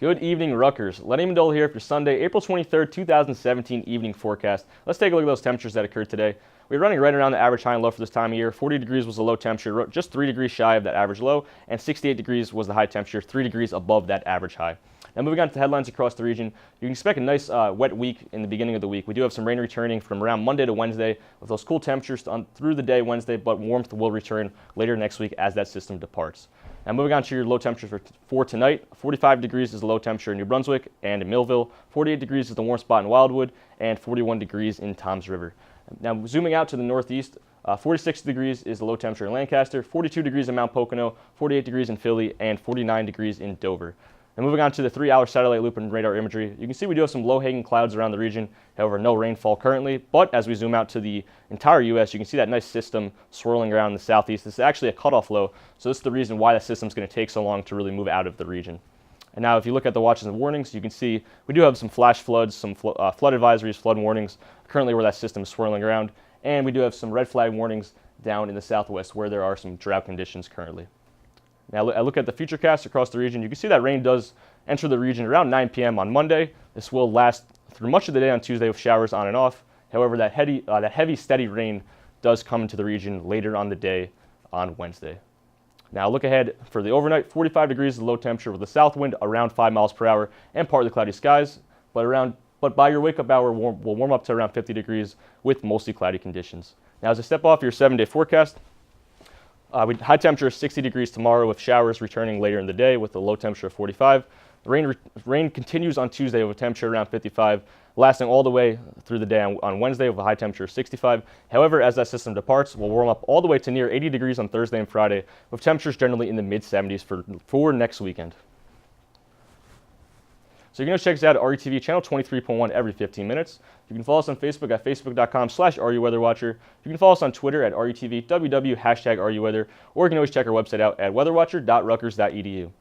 Good evening, Rutgers. Lenny Mendola here for Sunday, April 23rd, 2017 evening forecast. Let's take a look at those temperatures that occurred today. We're running right around the average high and low for this time of year. 40 degrees was the low temperature, just 3 degrees shy of that average low, and 68 degrees was the high temperature, 3 degrees above that average high. Now moving on to the headlines across the region, you can expect a nice wet week in the beginning of the week. We do have some rain returning from around Monday to Wednesday with those cool temperatures through the day Wednesday, but warmth will return later next week as that system departs. Now moving on to your low temperatures for tonight, 45 degrees is the low temperature in New Brunswick and in Millville, 48 degrees is the warm spot in Wildwood, and 41 degrees in Toms River. Now zooming out to the northeast, 46 degrees is the low temperature in Lancaster, 42 degrees in Mount Pocono, 48 degrees in Philly, and 49 degrees in Dover. And moving on to the 3-hour satellite loop and radar imagery, you can see we do have some low-hanging clouds around the region. However, no rainfall currently. But as we zoom out to the entire U.S., you can see that nice system swirling around in the southeast. This is actually a cutoff low, so this is the reason why that system is going to take so long to really move out of the region. And now if you look at the watches and warnings, you can see we do have some flash floods, some flood advisories, flood warnings currently where that system is swirling around. And we do have some red flag warnings down in the southwest where there are some drought conditions currently. Now I look at the futurecast across the region. You can see that rain does enter the region around 9 p.m. on Monday. This will last through much of the day on Tuesday with showers on and off. However, that heavy, steady rain does come into the region later on the day on Wednesday. Now look ahead for the overnight. 45 degrees is the low temperature with a south wind around 5 miles per hour and partly cloudy skies. But by your wake-up hour, we'll warm up to around 50 degrees with mostly cloudy conditions. Now as I step off your 7-day forecast, high temperature is 60 degrees tomorrow with showers returning later in the day with a low temperature of 45. Rain continues on Tuesday with a temperature around 55, lasting all the way through the day on Wednesday with a high temperature of 65. However, as that system departs, we'll warm up all the way to near 80 degrees on Thursday and Friday with temperatures generally in the mid-70s for next weekend. So you can check us out at RUTV channel 23.1 every 15 minutes. You can follow us on Facebook at facebook.com/RUWeatherWatcher. You can follow us on Twitter at RUTVWW #RUWeather, or you can always check our website out at weatherwatcher.rutgers.edu.